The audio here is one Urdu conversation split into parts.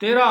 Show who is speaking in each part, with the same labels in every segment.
Speaker 1: 13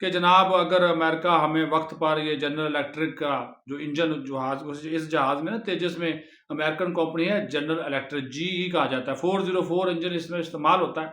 Speaker 1: کہ جناب اگر امریکہ ہمیں وقت پر یہ جنرل الیکٹرک کا جو انجن جہاز اس جہاز میں نا تیجس میں امریکن کمپنی ہے جنرل الیکٹرک GE کہا جاتا ہے 404 انجن اس میں استعمال ہوتا ہے.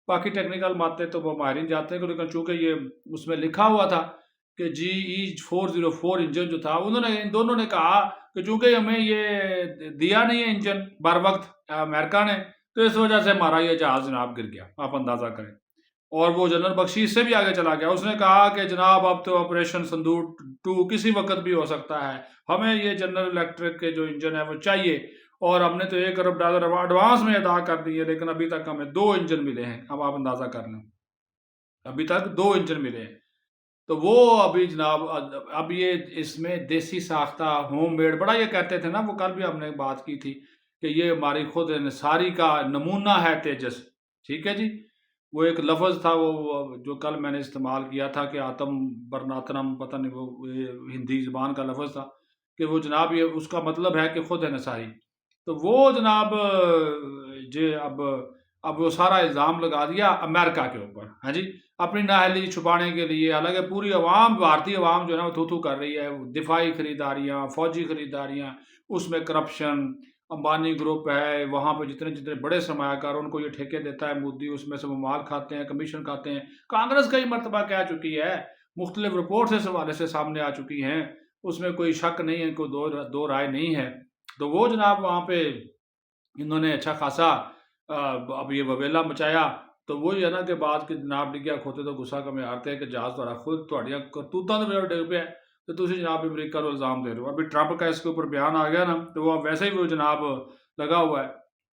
Speaker 1: باقی ٹیکنیکل باتیں تو وہ ماہرین جاتے ہیں لیکن چونکہ یہ اس میں لکھا ہوا تھا کہ GE 404 انجن جو تھا انہوں نے ان دونوں نے کہا کہ چونکہ ہمیں یہ دیا نہیں ہے انجن بر وقت امریکہ نے تو اس وجہ سے ہمارا یہ جہاز جناب گر گیا. آپ اندازہ کریں. اور وہ جنرل بخشی اس سے بھی آگے چلا گیا. اس نے کہا کہ جناب اب تو آپریشن سندور 2 کسی وقت بھی ہو سکتا ہے, ہمیں یہ جنرل الیکٹرک کے جو انجن ہے وہ چاہیے, اور ہم نے تو $1 ارب ایڈوانس میں ادا کر دی ہے لیکن ابھی تک ہمیں 2 انجن ملے ہیں. اب آپ اندازہ کر لیں ابھی تک 2 انجن ملے ہیں. تو وہ ابھی جناب اب یہ اس میں دیسی ساختہ ہوم میڈ بڑا یہ کہتے تھے نا, وہ کل بھی ہم نے بات کی تھی کہ یہ ہماری خود انحصاری کا نمونہ ہے تیجس. ٹھیک ہے جی. وہ ایک لفظ تھا وہ جو کل میں نے استعمال کیا تھا کہ آتم برناتنم, پتہ نہیں وہ ہندی زبان کا لفظ تھا کہ وہ جناب یہ اس کا مطلب ہے کہ خود انحصاری. تو وہ جناب اب وہ سارا الزام لگا دیا امریکہ کے اوپر. ہاں جی, اپنی نااہلی چھپانے کے لیے. حالانکہ پوری عوام, بھارتی عوام جو ہے نا وہ تھو کر رہی ہے. دفاعی خریداریاں, فوجی خریداریاں, اس میں کرپشن, امبانی گروپ ہے وہاں پہ جتنے بڑے سرمایہ کار ان کو یہ ٹھیکے دیتا ہے مودی, اس میں سے وہ مال کھاتے ہیں, کمیشن کھاتے ہیں. کانگریس کئی مرتبہ کہہ چکی ہے, مختلف رپورٹس اس حوالے سے سامنے آ چکی ہیں, اس میں کوئی شک نہیں ہے, کوئی دو رائے نہیں ہے. تو وہ جناب وہاں پہ انہوں نے اچھا خاصا اب یہ وویلا مچایا. تو وہی ہے نا کہ بات کہ جناب ڈگیا کھوتے تو غصہ کمیں ہارتے ہیں کہ جہاز تھوڑا خود تھوڑیاں کرتوتاں دے ڈگ پہ تو تسی جناب امریکہ کو الزام دے رہے ہو. ابھی ٹرمپ کا اس کے اوپر بیان آ گیا نا تو وہ ویسے ہی وہ جناب لگا ہوا ہے.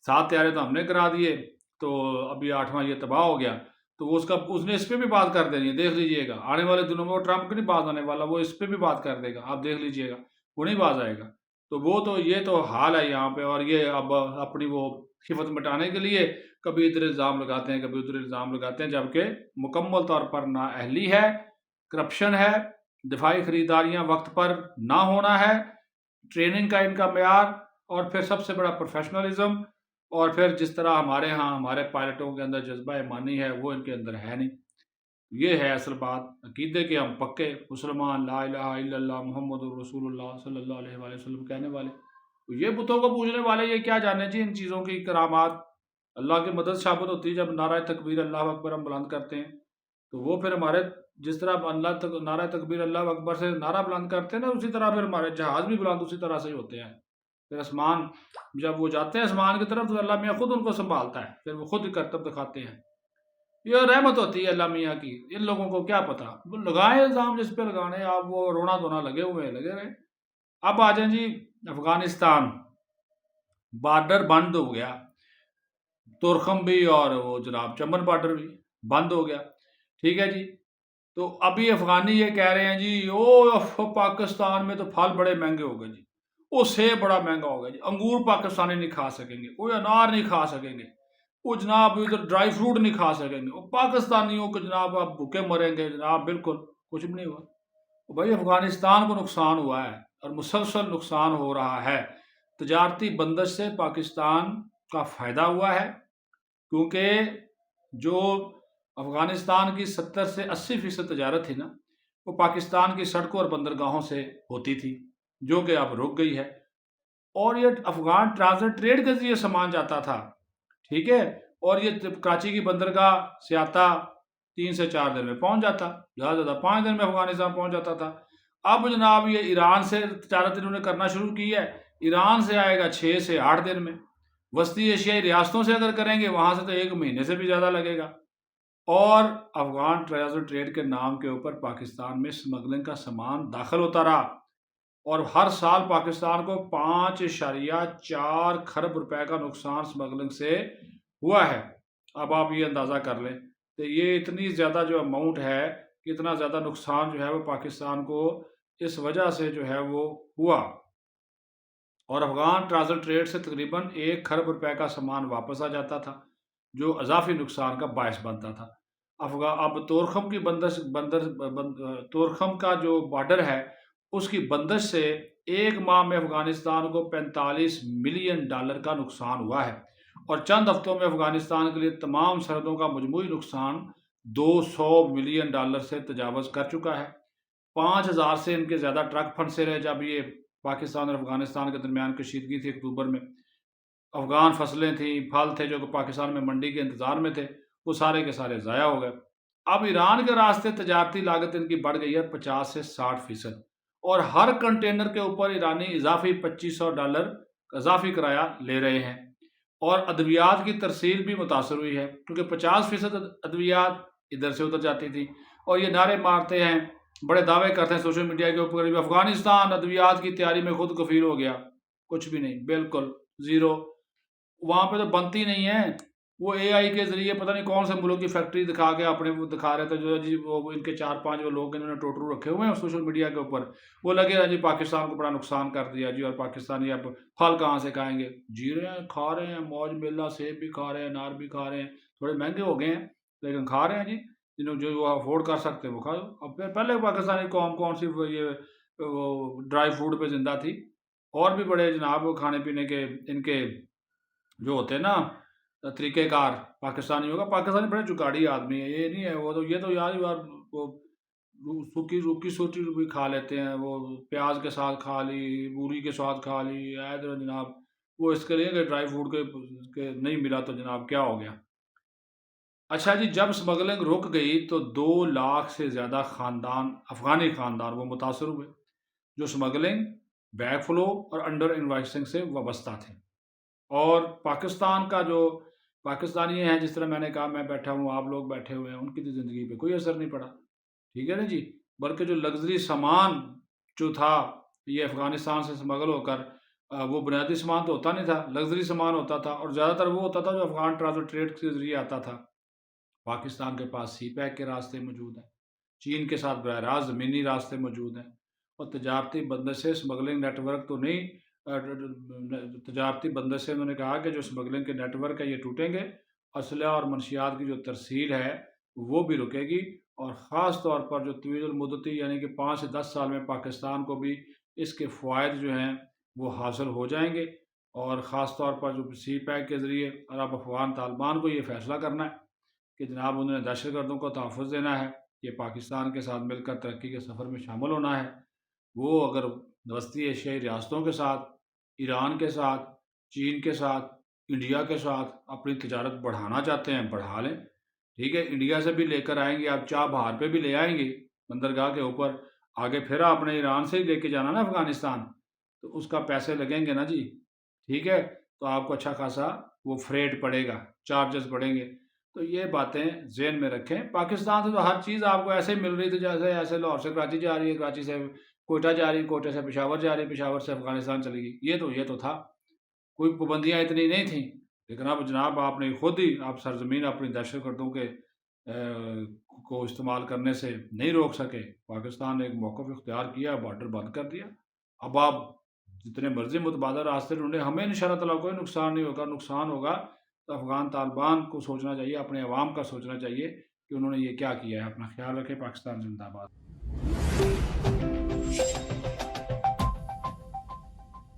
Speaker 1: 7 طیارے تو ہم نے کرا دیے تو ابھی 8واں یہ تباہ ہو گیا. تو وہ اس نے اس پہ بھی بات کر دینی ہے, دیکھ لیجئے گا آنے والے دنوں میں. وہ ٹرمپ کی نہیں باز آنے والا, وہ اس پہ بھی بات کر دے گا, آپ دیکھ لیجئے گا, وہ نہیں باز آئے گا. تو وہ تو یہ تو حال ہے یہاں پہ. اور یہ اب اپنی وہ خفت مٹانے کے لیے کبھی ادھر الزام لگاتے ہیں کبھی ادھر الزام لگاتے ہیں, جبکہ مکمل طور پر نااہلی ہے, کرپشن ہے, دفاعی خریداریاں وقت پر نہ ہونا ہے, ٹریننگ کا ان کا معیار, اور پھر سب سے بڑا پروفیشنلزم, اور پھر جس طرح ہمارے ہاں ہمارے پائلٹوں کے اندر جذبہ ایمانی ہے وہ ان کے اندر ہے نہیں. یہ ہے اصل بات. عقیدے کے ہم پکے مسلمان, لا الہ الا اللہ محمد رسول اللہ صلی اللہ علیہ وآلہ وسلم کہنے والے. یہ بتوں کو پوجنے والے یہ کیا جانے جی ان چیزوں کی کرامات. اللہ کی مدد ثابت ہوتی ہے جب نعرہ تکبیر اللہ اکبر ہم بلند کرتے ہیں. تو وہ پھر ہمارے جس طرح نعرہ تکبیر اللہ اکبر سے نعرہ بلند کرتے ہیں نا, اسی طرح پھر ہمارے جہاز بھی بلند اسی طرح سے ہی ہوتے ہیں. پھر آسمان جب وہ جاتے ہیں آسمان کی طرف تو اللہ میاں خود ان کو سنبھالتا ہے, پھر وہ خود کرتب دکھاتے ہیں. یہ رحمت ہوتی ہے اللہ میاں کی. ان لوگوں کو کیا پتا, وہ لگائیں الزام جس پہ لگانے, آپ وہ رونا دھونا لگے ہوئے لگے رہے. اب آ جائیں جی افغانستان, بارڈر بند ہو گیا, تورخم بھی اور وہ جناب چمن بارڈر بھی بند ہو گیا. ٹھیک ہے جی. تو ابھی افغانی یہ کہہ رہے ہیں جی او پاکستان میں تو پھل بڑے مہنگے ہو گئے جی, وہ سیب بڑا مہنگا ہو گیا جی, انگور پاکستانی نہیں کھا سکیں گے, کوئی انار نہیں کھا سکیں گے, وہ جناب ادھر ڈرائی فروٹ نہیں کھا سکیں گے, وہ پاکستانیوں کو جناب آپ بھوکے مریں گے جناب. بالکل کچھ بھی نہیں ہوا. بھائی افغانستان کو نقصان ہوا ہے اور مسلسل نقصان ہو رہا ہے. تجارتی بندش سے پاکستان کا فائدہ ہوا ہے, کیونکہ جو افغانستان کی 70 سے 80% تجارت تھی نا وہ پاکستان کی سڑکوں اور بندرگاہوں سے ہوتی تھی, جو کہ اب رک گئی ہے. اور یہ افغان ٹرانزٹ ٹریڈ کے ذریعے سامان جاتا تھا. ٹھیک ہے. اور یہ کراچی کی بندرگاہ سے آتا 3 سے 4 دن میں پہنچ جاتا, زیادہ 5 دن میں افغانستان پہنچ جاتا تھا. اب جناب یہ ایران سے تجارت انہوں نے کرنا شروع کی ہے, ایران سے آئے گا 6 سے 8 دن میں. وسطی ایشیائی ریاستوں سے اگر کریں گے وہاں سے تو 1 مہینے سے بھی زیادہ لگے گا. اور افغان ٹرانزٹ ٹریڈ کے نام کے اوپر پاکستان میں سمگلنگ کا سامان داخل ہوتا رہا, اور ہر سال پاکستان کو 5.4 کھرب روپے کا نقصان سمگلنگ سے ہوا ہے. اب آپ یہ اندازہ کر لیں کہ یہ اتنی زیادہ جو اماؤنٹ ہے کہ اتنا زیادہ نقصان جو ہے وہ پاکستان کو اس وجہ سے جو ہے وہ ہوا. اور افغان ٹرانزٹ ٹریڈ سے تقریباً 1 کھرب روپے کا سامان واپس آ جاتا تھا, جو اضافی نقصان کا باعث بنتا تھا. اب تورخم کی تورخم کا جو بارڈر ہے اس کی بندش سے 1 ماہ میں افغانستان کو $45 ملین کا نقصان ہوا ہے, اور چند ہفتوں میں افغانستان کے لیے تمام سرحدوں کا مجموعی نقصان $200 ملین سے تجاوز کر چکا ہے۔ 5,000 سے ان کے زیادہ ٹرک پھنسے رہے جب یہ پاکستان اور افغانستان کے درمیان کشیدگی تھی اکتوبر میں۔ افغان فصلیں تھیں، پھل تھے جو کہ پاکستان میں منڈی کے انتظار میں تھے، وہ سارے کے سارے ضائع ہو گئے۔ اب ایران کے راستے تجارتی لاگت ان کی بڑھ گئی ہے 50 سے 60%، اور ہر کنٹینر کے اوپر ایرانی اضافی $2500 اضافی کرایہ لے رہے ہیں، اور ادویات کی ترسیل بھی متاثر ہوئی ہے کیونکہ 50% ادویات ادھر سے ادھر جاتی تھی، اور یہ نعرے مارتے ہیں، بڑے دعوے کرتے ہیں سوشل میڈیا کے اوپر، افغانستان ادویات کی تیاری میں خود کفیل ہو گیا۔ کچھ بھی نہیں، بالکل زیرو۔ وہاں پہ تو بنتی نہیں ہے، وہ اے آئی کے ذریعے پتہ نہیں کون سے ملک کی فیکٹری دکھا کے اپنے وہ دکھا رہے تھے، جو جی وہ ان کے 4-5 وہ لوگ انہوں نے ٹوٹرو رکھے ہوئے ہیں سوشل میڈیا کے اوپر، وہ لگے رہے جی پاکستان کو بڑا نقصان کر دیا جی، اور پاکستانی اب پھل کہاں سے کھائیں گے؟ جی رہے ہیں، کھا رہے ہیں، موج میلہ، سیب بھی کھا رہے ہیں، انار بھی کھا رہے ہیں، تھوڑے مہنگے ہو گئے ہیں لیکن کھا رہے ہیں جی، جنہوں جو وہ افورڈ کر سکتے ہیں وہ کھا دو۔ اب پہلے پاکستانی قوم کون سی وہ ڈرائی فروٹ پہ زندہ تھی، اور بھی بڑے جناب کھانے پینے کے ان کے جو ہوتے ہیں نا طریقہ کار پاکستانیوں کا۔ پاکستانی بڑے چکاڑی آدمی ہے، یہ نہیں ہے وہ تو، یہ تو یار وہ روکی سوٹی بھی کھا لیتے ہیں، وہ پیاز کے ساتھ کھا لی، بوری کے ساتھ کھا لی، جناب وہ اس کے لیے کہ ڈرائی فروٹ کے نہیں ملا تو جناب کیا ہو گیا۔ اچھا جی، جب سمگلنگ رک گئی تو 2 لاکھ سے زیادہ افغانی خاندان وہ متاثر ہوئے جو سمگلنگ، بیک فلو اور انڈر انوائسنگ سے وابستہ تھے، اور پاکستان کا جو پاکستانی ہیں، جس طرح میں نے کہا میں بیٹھا ہوں، آپ لوگ بیٹھے ہوئے ہیں، ان کی زندگی پہ کوئی اثر نہیں پڑا، ٹھیک ہے نا جی، بلکہ جو لگژری سامان جو تھا یہ افغانستان سے سمگل ہو کر وہ بنیادی سامان تو ہوتا نہیں تھا، لگژری سامان ہوتا تھا، اور زیادہ تر وہ ہوتا تھا جو افغان ٹرانزٹ ٹریڈ کے ذریعے آتا تھا۔ پاکستان کے پاس سی پیک کے راستے موجود ہیں، چین کے ساتھ براہ راست زمینی راستے موجود ہیں، اور تجارتی بندشیں اسمگلنگ نیٹ ورک تو نہیں، تجارتی بندشیں انہوں نے کہا کہ جو اسمگلنگ کے نیٹ ورک ہے یہ ٹوٹیں گے، اسلحہ اور منشیات کی جو ترسیل ہے وہ بھی رکے گی، اور خاص طور پر جو طویل المدتی یعنی کہ 5 سے 10 سال میں پاکستان کو بھی اس کے فوائد جو ہیں وہ حاصل ہو جائیں گے، اور خاص طور پر جو سی پیک کے ذریعے، اور اب افغان طالبان کو یہ فیصلہ کرنا ہے کہ جناب انہوں نے دہشت گردوں کو تحفظ دینا ہے، یہ پاکستان کے ساتھ مل کر ترقی کے سفر میں شامل ہونا ہے۔ وہ اگر وسطی ایشیائی ریاستوں کے ساتھ، ایران کے ساتھ، چین کے ساتھ، انڈیا کے ساتھ اپنی تجارت بڑھانا چاہتے ہیں بڑھا لیں، ٹھیک ہے، انڈیا سے بھی لے کر آئیں گے، آپ چاہ بہار پہ بھی لے آئیں گے بندرگاہ کے اوپر، آگے پھر آپ نے ایران سے ہی لے کے جانا نا افغانستان، تو اس کا پیسے لگیں گے نا جی، ٹھیک ہے، تو آپ کو اچھا خاصا وہ فریٹ پڑے گا، چارجز پڑیں گے، تو یہ باتیں ذہن میں رکھیں۔ پاکستان سے تو ہر چیز آپ کو ایسے ہی مل رہی تھی جیسے ایسے لاہور سے کراچی جا رہی ہے، کراچی سے کوئٹہ جا رہی ہے، کوئٹہ سے پشاور جا رہی ہے، پشاور سے افغانستان چلے گی، یہ تو تھا، کوئی پابندیاں اتنی نہیں تھیں، لیکن اب جناب آپ نے خود ہی آپ سرزمین اپنی دہشت گردوں کے کو استعمال کرنے سے نہیں روک سکے، پاکستان نے ایک موقف اختیار کیا، بارڈر بند کر دیا، اب آپ جتنے مرضی متبادل راستے ڈھونڈیں، ہمیں انشاءاللہ تعالیٰ کوئی نقصان نہیں ہوگا، نقصان ہوگا تو افغان طالبان کو سوچنا چاہیے، اپنے عوام کا سوچنا چاہیے کہ انہوں نے یہ کیا کیا ہے۔ اپنا خیال رکھیں، پاکستان زندہ باد۔